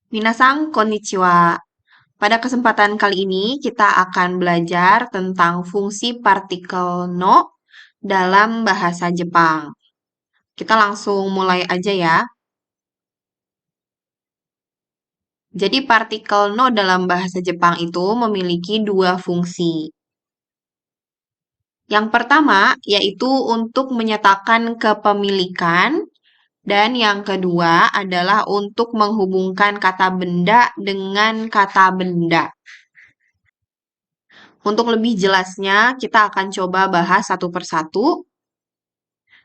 Minasang konnichiwa. Pada kesempatan kali ini kita akan belajar tentang fungsi partikel no dalam bahasa Jepang. Kita langsung mulai aja ya. Jadi partikel no dalam bahasa Jepang itu memiliki dua fungsi. Yang pertama yaitu untuk menyatakan kepemilikan dan yang kedua adalah untuk menghubungkan kata benda dengan kata benda. Untuk lebih jelasnya, kita akan coba bahas satu persatu.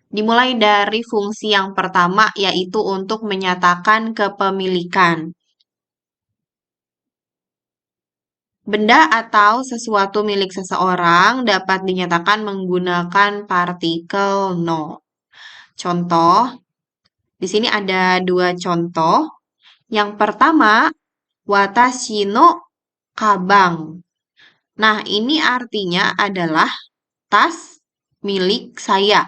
Dimulai dari fungsi yang pertama, yaitu untuk menyatakan kepemilikan. Benda atau sesuatu milik seseorang dapat dinyatakan menggunakan partikel no. Contoh, di sini ada dua contoh. Yang pertama, watashi no kabang. Nah, ini artinya adalah tas milik saya.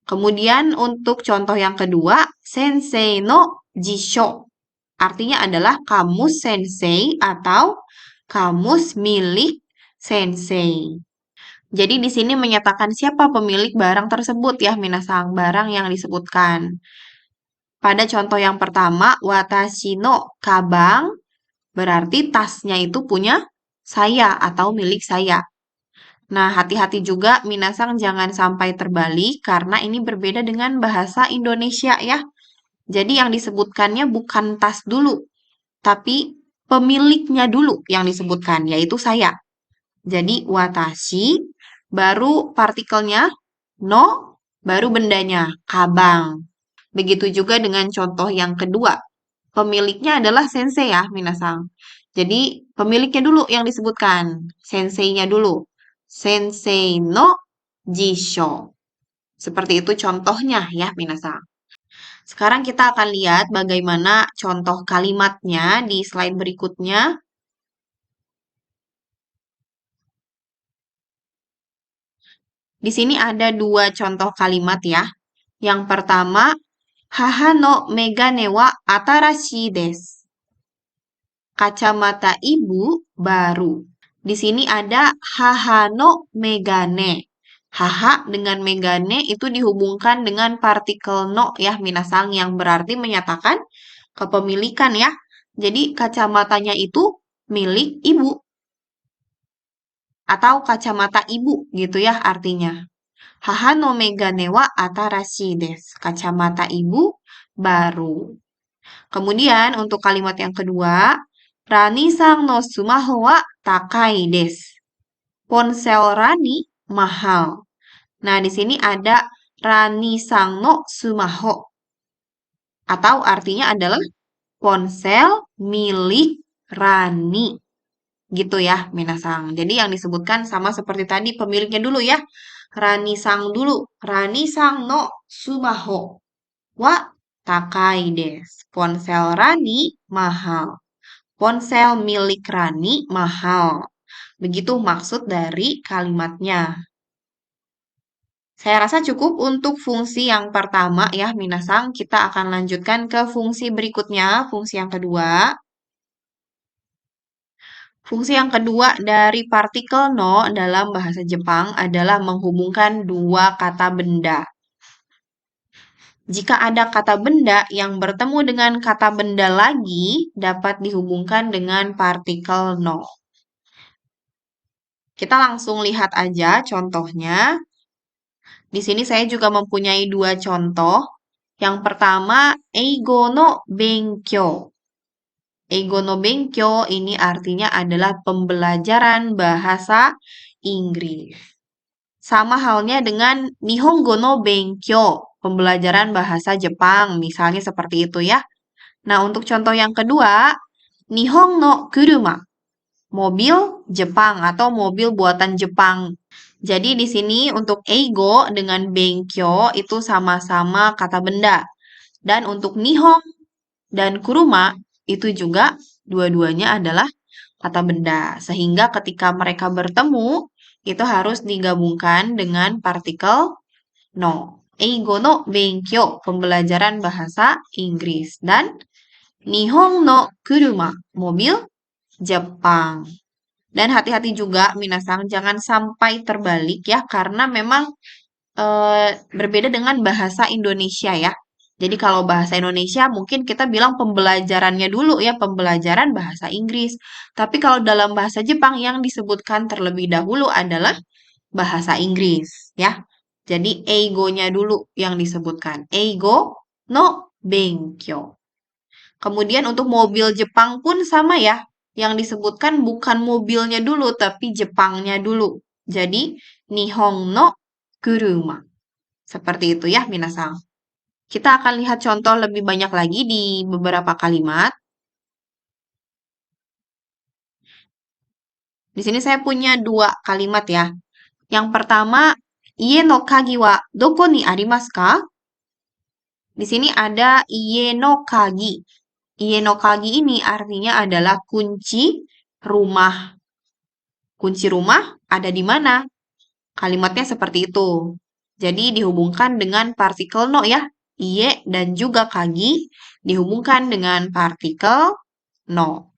Kemudian untuk contoh yang kedua, sensei no jisho. Artinya adalah kamus sensei atau kamus milik sensei. Jadi di sini menyatakan siapa pemilik barang tersebut ya, minasang, barang yang disebutkan. Pada contoh yang pertama, watashi no kabang, berarti tasnya itu punya saya atau milik saya. Nah, hati-hati juga minasang jangan sampai terbalik karena ini berbeda dengan bahasa Indonesia ya. Jadi yang disebutkannya bukan tas dulu, tapi pemiliknya dulu yang disebutkan, yaitu saya. Jadi watashi, baru partikelnya no, baru bendanya kabang. Begitu juga dengan contoh yang kedua. Pemiliknya adalah sensei ya, minasang. Jadi pemiliknya dulu yang disebutkan, senseinya dulu. Sensei no jisho. Seperti itu contohnya ya, minasang. Sekarang kita akan lihat bagaimana contoh kalimatnya di slide berikutnya. Di sini ada dua contoh kalimat ya. Yang pertama, haha no megane wa atarashii desu. Kacamata ibu baru. Di sini ada haha no megane. Haha dengan megane itu dihubungkan dengan partikel no ya, minasang, yang berarti menyatakan kepemilikan ya. Jadi kacamatanya itu milik ibu. Atau kacamata ibu gitu ya artinya. Haha no megane wa atarashii desu. Kacamata ibu baru. Kemudian untuk kalimat yang kedua, Rani-san no sumaho wa takai desu. Ponsel Rani mahal. Nah, di sini ada Rani-san no sumaho. Atau artinya adalah ponsel milik Rani. Gitu ya, minasang. Jadi yang disebutkan sama seperti tadi, pemiliknya dulu ya. Rani-sang dulu. Rani-sang no sumaho wa takai desu. Ponsel Rani mahal. Ponsel milik Rani mahal. Begitu maksud dari kalimatnya. Saya rasa cukup untuk fungsi yang pertama ya, minasang. Kita akan lanjutkan ke fungsi berikutnya, fungsi yang kedua. Fungsi yang kedua dari partikel no dalam bahasa Jepang adalah menghubungkan dua kata benda. Jika ada kata benda yang bertemu dengan kata benda lagi, dapat dihubungkan dengan partikel no. Kita langsung lihat aja contohnya. Di sini saya juga mempunyai dua contoh. Yang pertama, eigo no benkyou. Eigo no benkyou ini artinya adalah pembelajaran bahasa Inggris. Sama halnya dengan nihongo no benkyou, pembelajaran bahasa Jepang, misalnya seperti itu ya. Nah, untuk contoh yang kedua, nihon no kuruma, mobil Jepang atau mobil buatan Jepang. Jadi di sini untuk eigo dengan benkyou itu sama-sama kata benda. Dan untuk nihon dan kuruma itu juga dua-duanya adalah kata benda. Sehingga ketika mereka bertemu, itu harus digabungkan dengan partikel no. Eigo no benkyou, pembelajaran bahasa Inggris. Dan Nihon no kuruma, mobil Jepang. Dan hati-hati juga, minasang, jangan sampai terbalik ya, karena memang berbeda dengan bahasa Indonesia ya. Jadi kalau bahasa Indonesia mungkin kita bilang pembelajarannya dulu ya, pembelajaran bahasa Inggris. Tapi kalau dalam bahasa Jepang yang disebutkan terlebih dahulu adalah bahasa Inggris ya. Jadi eigo-nya dulu yang disebutkan. Eigo no benkyou. Kemudian untuk mobil Jepang pun sama ya. Yang disebutkan bukan mobilnya dulu, tapi Jepangnya dulu. Jadi, Nihon no kuruma. Seperti itu ya, minasang. Kita akan lihat contoh lebih banyak lagi di beberapa kalimat. Di sini saya punya dua kalimat ya. Yang pertama, Ie no kagi wa doko ni arimasu ka? Di sini ada Ie no kagi. Ie no kagi ini artinya adalah kunci rumah. Kunci rumah ada di mana? Kalimatnya seperti itu. Jadi dihubungkan dengan partikel no ya. Ie dan juga kagi dihubungkan dengan partikel no.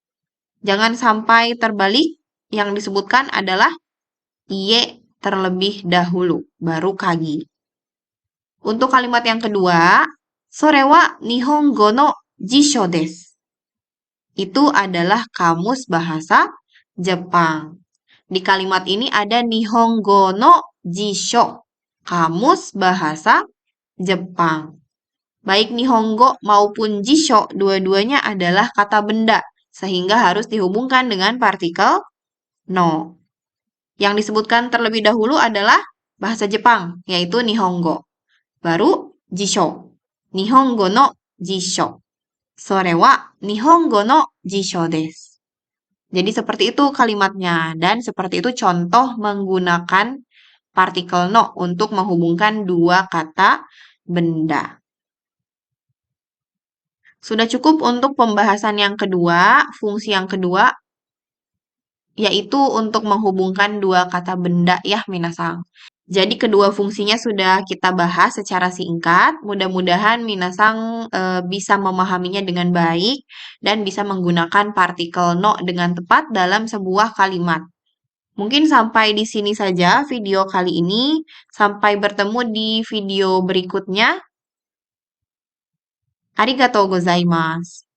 Jangan sampai terbalik. Yang disebutkan adalah ie terlebih dahulu, baru kagi. Untuk kalimat yang kedua, sore wa nihongo no jisho desu. Itu adalah kamus bahasa Jepang. Di kalimat ini ada nihongo no jisho, kamus bahasa Jepang. Baik nihongo maupun jisho, dua-duanya adalah kata benda, sehingga harus dihubungkan dengan partikel no. Yang disebutkan terlebih dahulu adalah bahasa Jepang, yaitu nihongo. Baru jisho. Nihongo no jisho. Sore wa nihongo no jisho desu. Jadi seperti itu kalimatnya. Dan seperti itu contoh menggunakan partikel no untuk menghubungkan dua kata benda. Sudah cukup untuk pembahasan yang kedua, fungsi yang kedua, yaitu untuk menghubungkan dua kata benda ya, minasang. Jadi kedua fungsinya sudah kita bahas secara singkat. Mudah-mudahan minasang bisa memahaminya dengan baik dan bisa menggunakan partikel no dengan tepat dalam sebuah kalimat. Mungkin sampai di sini saja video kali ini. Sampai bertemu di video berikutnya. Arigatou gozaimasu.